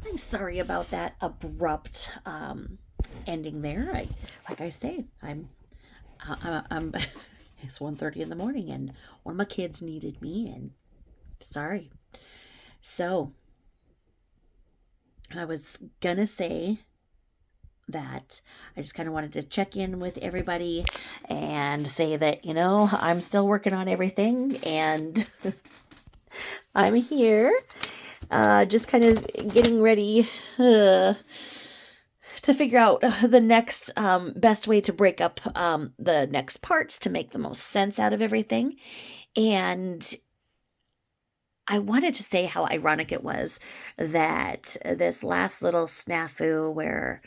I'm sorry about that abrupt ending there. Like I say, I'm it's 1:30 in the morning, and one of my kids needed me, and sorry. So I was gonna say that I just kind of wanted to check in with everybody and say that, I'm still working on everything, and I'm here, just kind of getting ready to figure out the next best way to break up the next parts to make the most sense out of everything. And I wanted to say how ironic it was that this last little snafu where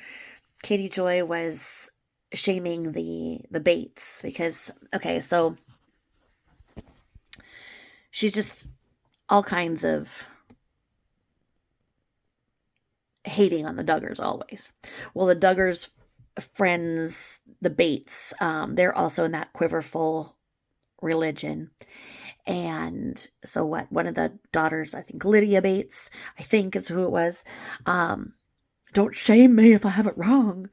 Katie Joy was shaming the Bates, because okay, so she's just all kinds of hating on the Duggars always. Well, the Duggars friends, the Bates, they're also in that quiverful religion. And so what? One of the daughters, I think Lydia Bates, I think is who it was. Don't shame me if I have it wrong.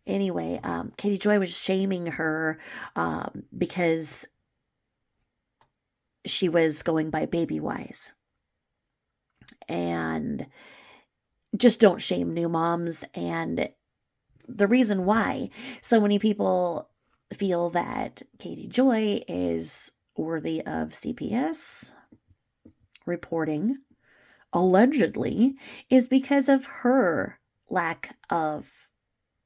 Anyway, Katie Joy was shaming her because she was going by Baby Wise. And just don't shame new moms. And the reason why so many people feel that Katie Joy is worthy of CPS reporting, allegedly, is because of her lack of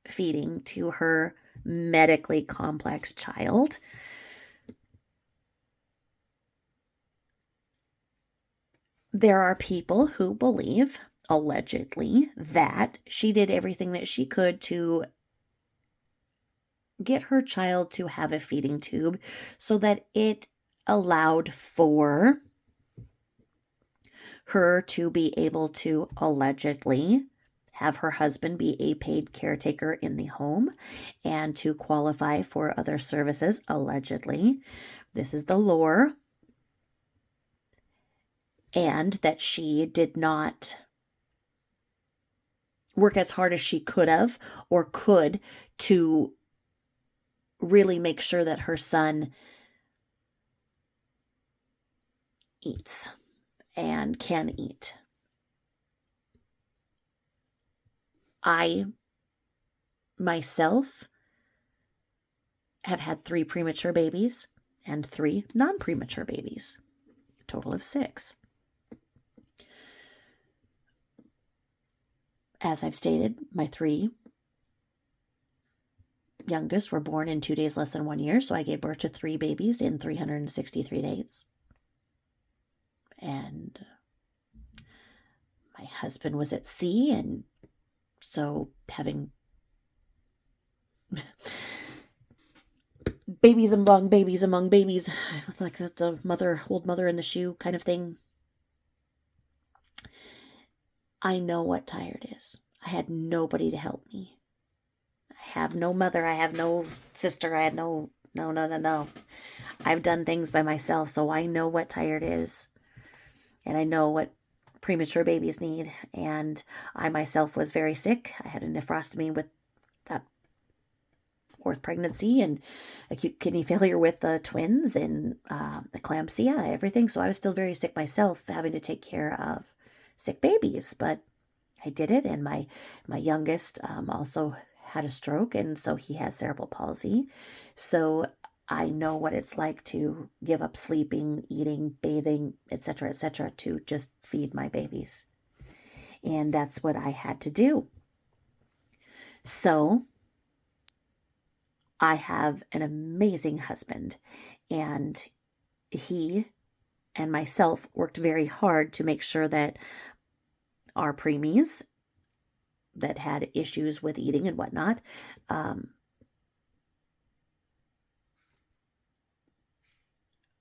feeding to her medically complex child. There are people who believe, allegedly, that she did everything that she could to get her child to have a feeding tube so that it allowed for her to be able to allegedly have her husband be a paid caretaker in the home and to qualify for other services, allegedly. This is the lore. And that she did not work as hard as she could have or could to really make sure that her son eats and can eat. I myself have had 3 premature babies and 3 non-premature babies, a total of 6. As I've stated, my 3 youngest were born in 2 days less than 1 year, so I gave birth to 3 babies in 363 days. And my husband was at sea, and so having babies among babies, like the old mother in the shoe kind of thing. I know what tired is. I had nobody to help me. I have no mother. I have no sister. I had no. I've done things by myself, so I know what tired is. And I know what premature babies need. And I myself was very sick. I had a nephrostomy with that 4th pregnancy and acute kidney failure with the twins and eclampsia, everything. So I was still very sick myself, having to take care of sick babies. But I did it. And my youngest also had a stroke, and so he has cerebral palsy. So I know what it's like to give up sleeping, eating, bathing, etc., to just feed my babies. And that's what I had to do. So I have an amazing husband, and he and myself worked very hard to make sure that our preemies that had issues with eating and whatnot,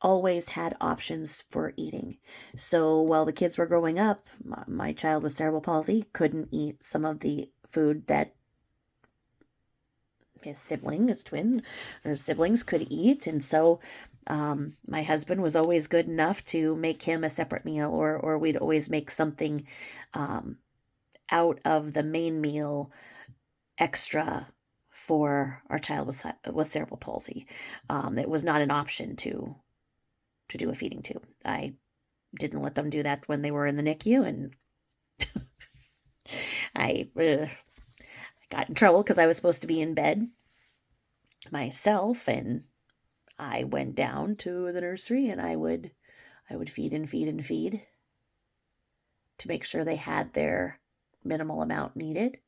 always had options for eating. So while the kids were growing up, my child with cerebral palsy couldn't eat some of the food that his twin, or siblings could eat. And so my husband was always good enough to make him a separate meal, or we'd always make something out of the main meal extra for our child with cerebral palsy. It was not an option to do a feeding tube. I didn't let them do that when they were in the NICU, and I got in trouble because I was supposed to be in bed myself, and I went down to the nursery, and I would feed and feed and feed to make sure they had their minimal amount needed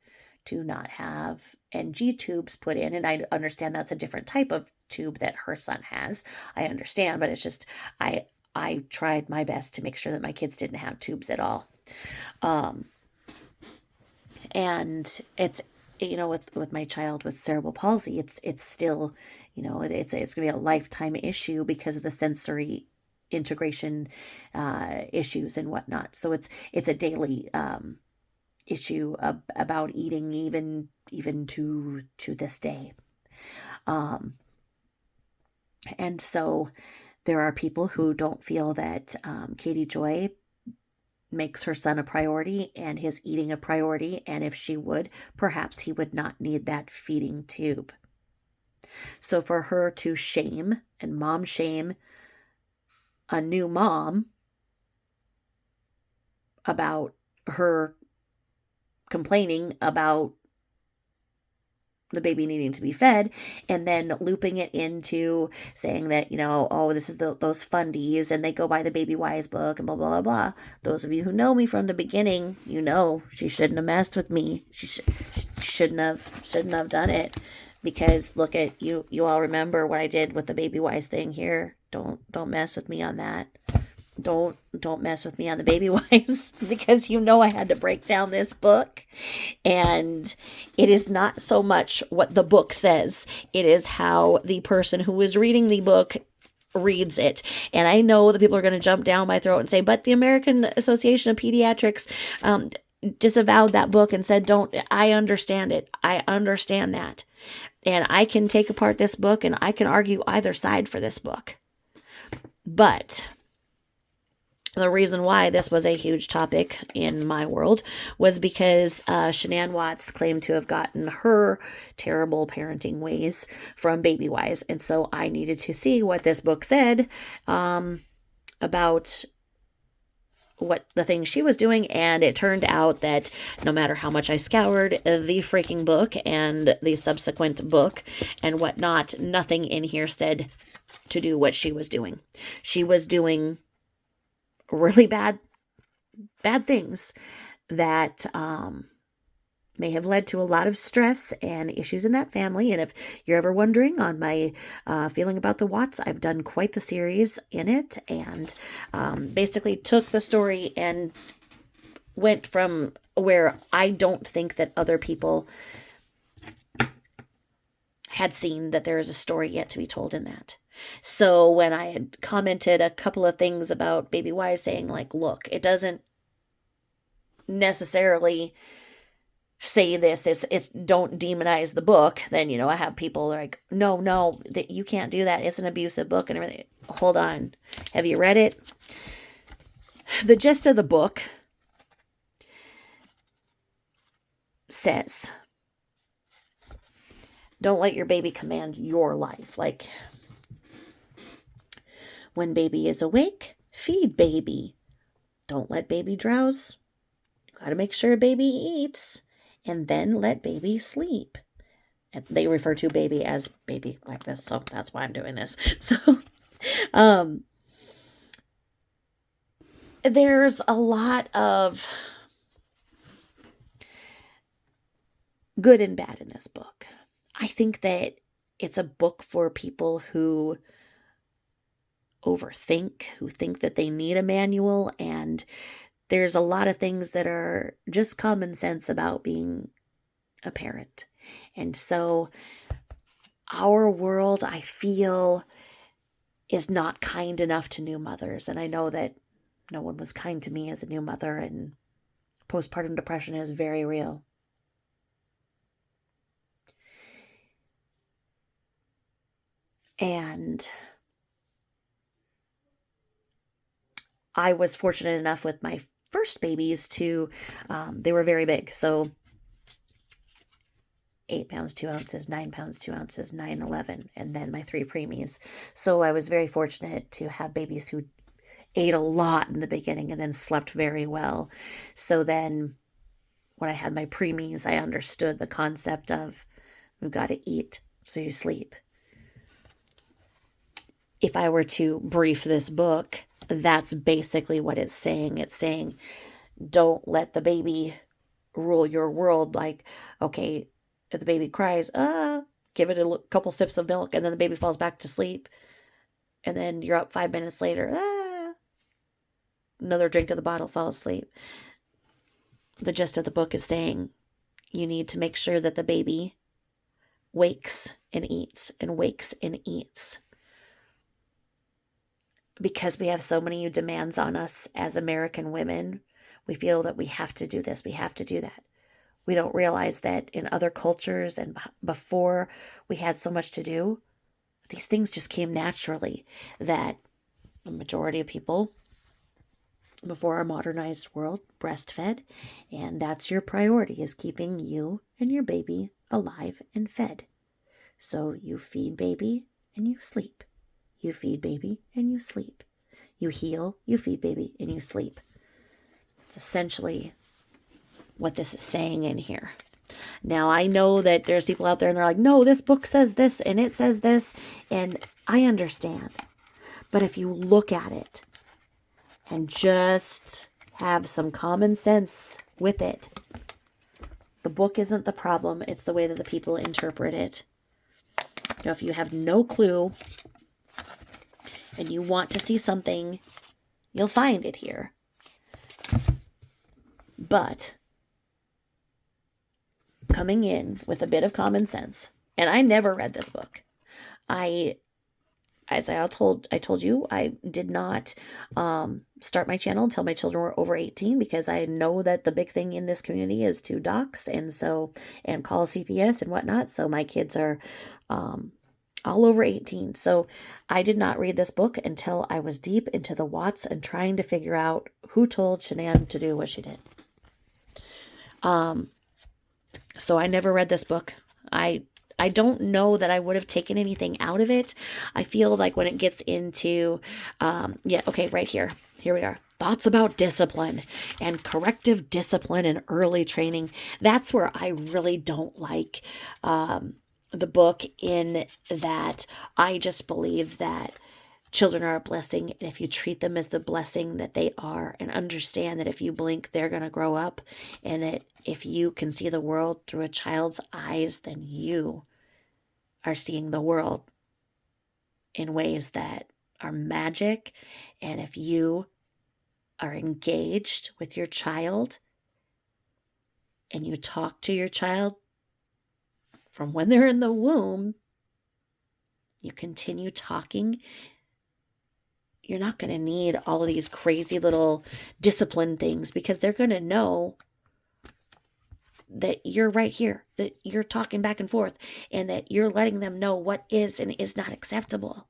to not have NG tubes put in. And I understand that's a different type of tube that her son has. I understand, but it's just I tried my best to make sure that my kids didn't have tubes at all. And it's, with my child with cerebral palsy, it's still, it's going to be a lifetime issue because of the sensory integration issues and whatnot. So it's a daily issue about eating, even to this day. And so there are people who don't feel that Katie Joy makes her son a priority and his eating a priority, and if she would, perhaps he would not need that feeding tube. So for her to shame and mom shame a new mom about her complaining about the baby needing to be fed, and then looping it into saying that, oh, this is those fundies, and they go by the Baby Wise book and blah, blah, blah, blah. Those of you who know me from the beginning, she shouldn't have messed with me. She shouldn't have done it, because look at you all remember what I did with the Baby Wise thing here. Don't mess with me on that. Don't mess with me on the Baby Wise, because I had to break down this book, and it is not so much what the book says. It is how the person who is reading the book reads it. And I know that people are going to jump down my throat and say, but the American Association of Pediatrics disavowed that book and said, I understand it. I understand that. And I can take apart this book and I can argue either side for this book. But the reason why this was a huge topic in my world was because Shanann Watts claimed to have gotten her terrible parenting ways from Baby Wise. And so I needed to see what this book said about what the things she was doing. And it turned out that no matter how much I scoured the freaking book and the subsequent book and whatnot, nothing in here said to do what she was doing. She was doing really bad things that may have led to a lot of stress and issues in that family. And if you're ever wondering on my feeling about the Watts, I've done quite the series in it, and basically took the story and went from where I don't think that other people had seen that there is a story yet to be told in that. So when I had commented a couple of things about Baby Wise, saying like, look, it doesn't necessarily say this, it's don't demonize the book, then I have people like, no, that you can't do that, it's an abusive book and everything. Hold on, have you read it? The gist of the book says, don't let your baby command your life. Like, when baby is awake, feed baby. Don't let baby drowse. You got to make sure baby eats, and then let baby sleep. And they refer to baby as baby like this, so that's why I'm doing this. So, there's a lot of good and bad in this book. I think that it's a book for people who overthink, who think that they need a manual, and there's a lot of things that are just common sense about being a parent. And so our world, I feel, is not kind enough to new mothers. And I know that no one was kind to me as a new mother, and postpartum depression is very real. And I was fortunate enough with my first babies to, they were very big. So 8 pounds, 2 ounces, 9 pounds, 2 ounces, 9, 11, and then my 3 preemies. So I was very fortunate to have babies who ate a lot in the beginning and then slept very well. So then when I had my preemies, I understood the concept of you've got to eat so you sleep. If I were to brief this book, that's basically what it's saying. It's saying, don't let the baby rule your world. Like, okay, if the baby cries, give it a couple sips of milk, and then the baby falls back to sleep. And then you're up 5 minutes later, another drink of the bottle, fall asleep. The gist of the book is saying you need to make sure that the baby wakes and eats and wakes and eats. Because we have so many demands on us as American women, we feel that we have to do this, we have to do that. We don't realize that in other cultures and before we had so much to do, these things just came naturally, that the majority of people before our modernized world breastfed, and that's your priority, is keeping you and your baby alive and fed. So you feed baby and you sleep. You feed baby and you sleep. You heal, you feed baby, and you sleep. It's essentially what this is saying in here. Now, I know that there's people out there and they're like, no, this book says this and it says this, and I understand. But if you look at it and just have some common sense with it, the book isn't the problem. It's the way that the people interpret it. Now, if you have no clue and you want to see something, you'll find it here. But coming in with a bit of common sense, and I never read this book. As I told you, I did not start my channel until my children were over 18, because I know that the big thing in this community is to dox and call CPS and whatnot. So my kids are all over 18. So I did not read this book until I was deep into the Watts and trying to figure out who told Shanann to do what she did. So I never read this book. I don't know that I would have taken anything out of it. I feel like when it gets into, right here. Here we are. Thoughts about discipline and corrective discipline and early training. That's where I really don't like the book, in that I just believe that children are a blessing, and if you treat them as the blessing that they are, and understand that if you blink, they're going to grow up, and that if you can see the world through a child's eyes, then you are seeing the world in ways that are magic. And if you are engaged with your child and you talk to your child from when they're in the womb, you continue talking, you're not going to need all of these crazy little discipline things, because they're going to know that you're right here, that you're talking back and forth, and that you're letting them know what is and is not acceptable.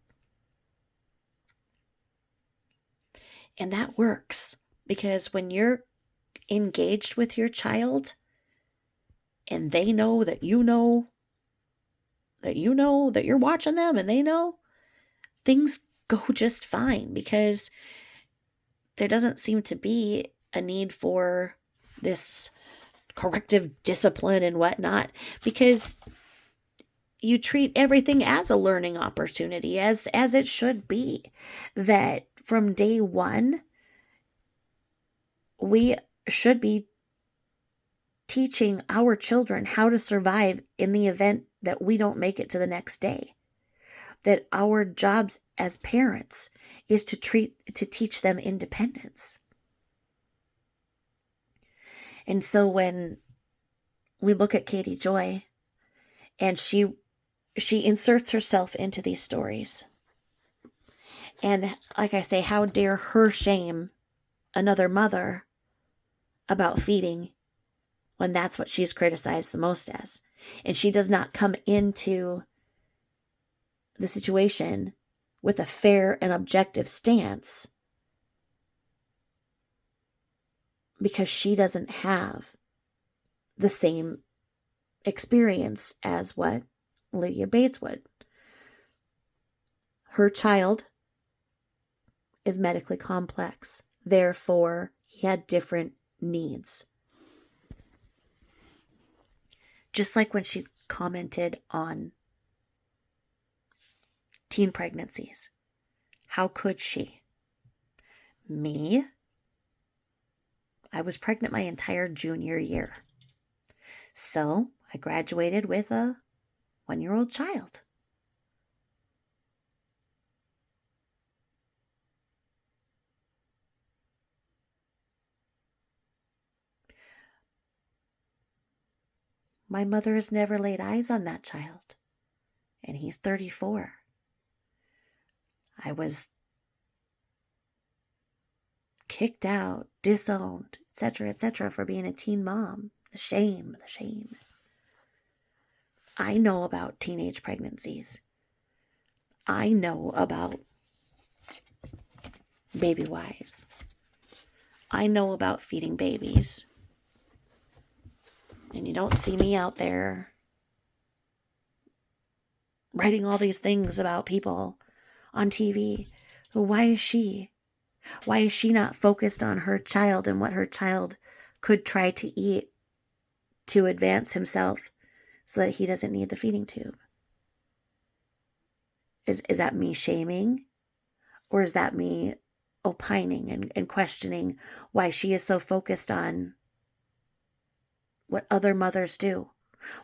And that works, because when you're engaged with your child and they know that you know that you're watching them, and they know, things go just fine, because there doesn't seem to be a need for this corrective discipline and whatnot, because you treat everything as a learning opportunity, as it should be. That from day one, we should be teaching our children how to survive in the event that we don't make it to the next day. That our jobs as parents is to teach them independence. And so when we look at Katie Joy, and she inserts herself into these stories, and like I say, how dare her shame another mother about feeding when that's what she's criticized the most as. And she does not come into the situation with a fair and objective stance. because she doesn't have the same experience as what Lydia Bates would. Her child is medically complex. Therefore, he had different needs. Just like when she commented on teen pregnancies. How could she? Me? I was pregnant my entire junior year. So I graduated with a 1-year-old child. My mother has never laid eyes on that child, and he's 34. I was kicked out, disowned, etc., for being a teen mom. The shame. I know about teenage pregnancies. I know about Baby Wise. I know about feeding babies. And you don't see me out there writing all these things about people on TV. Why is she not focused on her child and what her child could try to eat to advance himself so that he doesn't need the feeding tube? Is that me shaming? Or is that me opining and questioning why she is so focused on what other mothers do?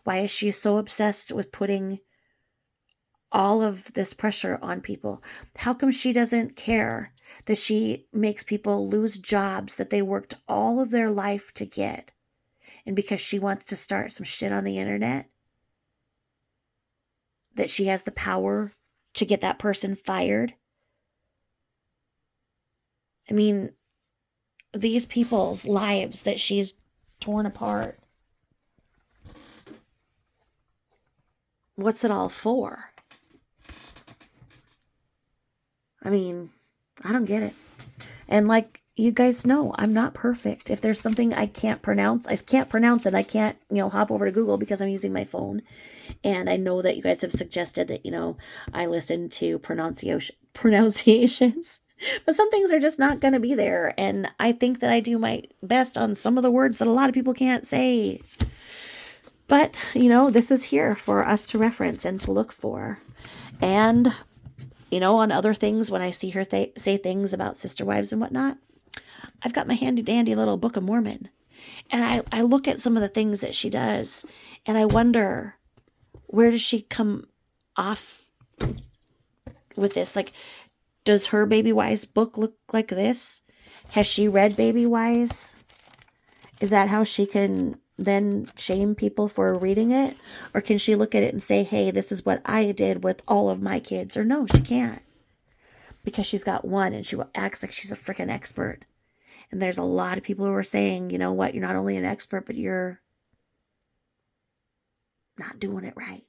Why is she so obsessed with putting all of this pressure on people? How come she doesn't care that she makes people lose jobs that they worked all of their life to get? And because she wants to start some shit on the internet, that she has the power to get that person fired? I mean, these people's lives that she's torn apart, what's it all for? I mean, I don't get it. And like you guys know, I'm not perfect. If there's something I can't pronounce, I can't pronounce it. I can't, hop over to Google because I'm using my phone. And I know that you guys have suggested that, I listen to pronunciations. But some things are just not going to be there. And I think that I do my best on some of the words that a lot of people can't say. But, this is here for us to reference and to look for. And, on other things, when I see her say things about sister wives and whatnot, I've got my handy dandy little Book of Mormon. And I look at some of the things that she does, and I wonder, where does she come off with this? Like, does her Baby Wise book look like this? Has she read Baby Wise? Is that how she can then shame people for reading it? Or can she look at it and say, hey, this is what I did with all of my kids? Or no, she can't. Because she's got one and she acts like she's a freaking expert. And there's a lot of people who are saying, you know what, you're not only an expert, but you're not doing it right.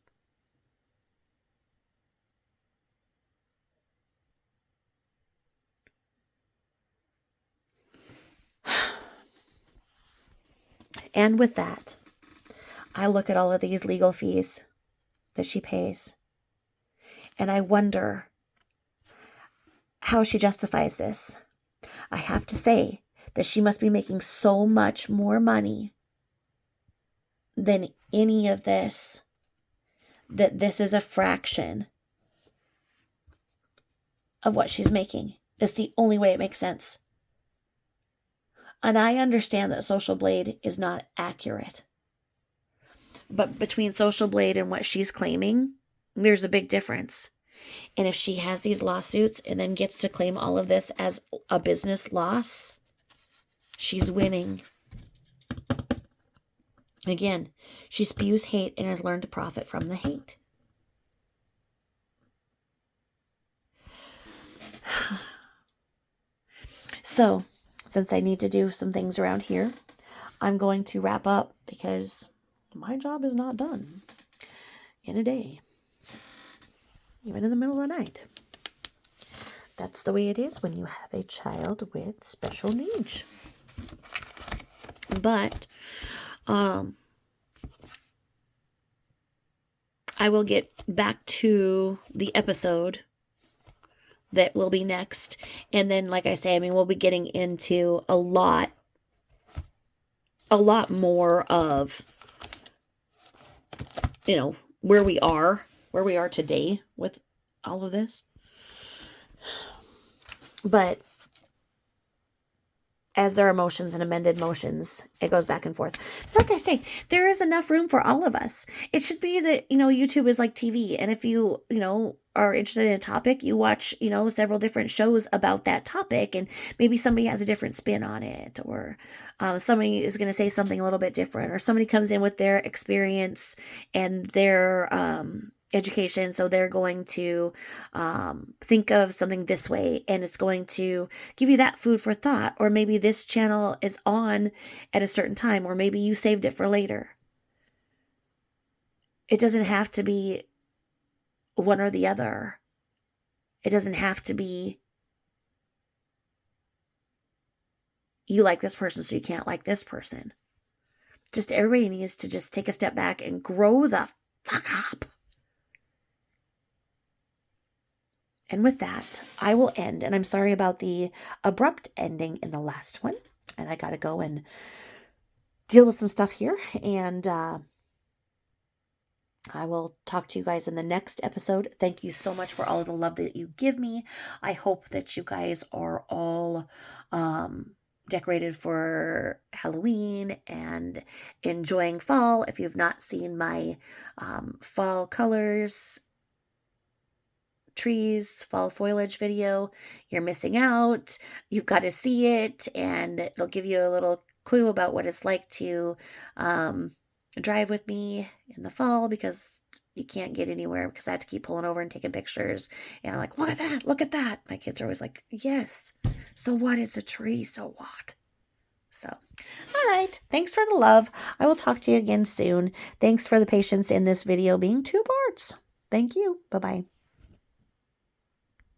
And with that, I look at all of these legal fees that she pays, and I wonder how she justifies this. I have to say that she must be making so much more money than any of this, that this is a fraction of what she's making. It's the only way it makes sense. And I understand that Social Blade is not accurate. But between Social Blade and what she's claiming, there's a big difference. And if she has these lawsuits and then gets to claim all of this as a business loss, she's winning. Again, she spews hate and has learned to profit from the hate. So, since I need to do some things around here, I'm going to wrap up because my job is not done in a day, even in the middle of the night. That's the way it is when you have a child with special needs. But I will get back to the episode that will be next. And then, like I say, I mean, we'll be getting into a lot more of, you know, where we are today with all of this. But as there are motions and amended motions, it goes back and forth. Like I say, there is enough room for all of us. It should be that, YouTube is like TV. And if you, are interested in a topic, you watch, several different shows about that topic. And maybe somebody has a different spin on it, or somebody is going to say something a little bit different, or somebody comes in with their experience and their education, so they're going to think of something this way, and it's going to give you that food for thought. Or maybe this channel is on at a certain time, or maybe you saved it for later. It doesn't have to be one or the other. It doesn't have to be you like this person so you can't like this person. Just everybody needs to just take a step back and grow the fuck up. And with that, I will end. And I'm sorry about the abrupt ending in the last one. And I got to go and deal with some stuff here. And I will talk to you guys in the next episode. Thank you so much for all of the love that you give me. I hope that you guys are all decorated for Halloween and enjoying fall. If you've not seen my fall colors, trees, fall foliage video, you're missing out. You've got to see it, and it'll give you a little clue about what it's like to drive with me in the fall, because you can't get anywhere because I have to keep pulling over and taking pictures. And I'm like, look at that. My kids are always like, yes, so what? It's a tree, so what? So, all right. Thanks for the love. I will talk to you again soon. Thanks for the patience in this video being 2 parts. Thank you. Bye-bye.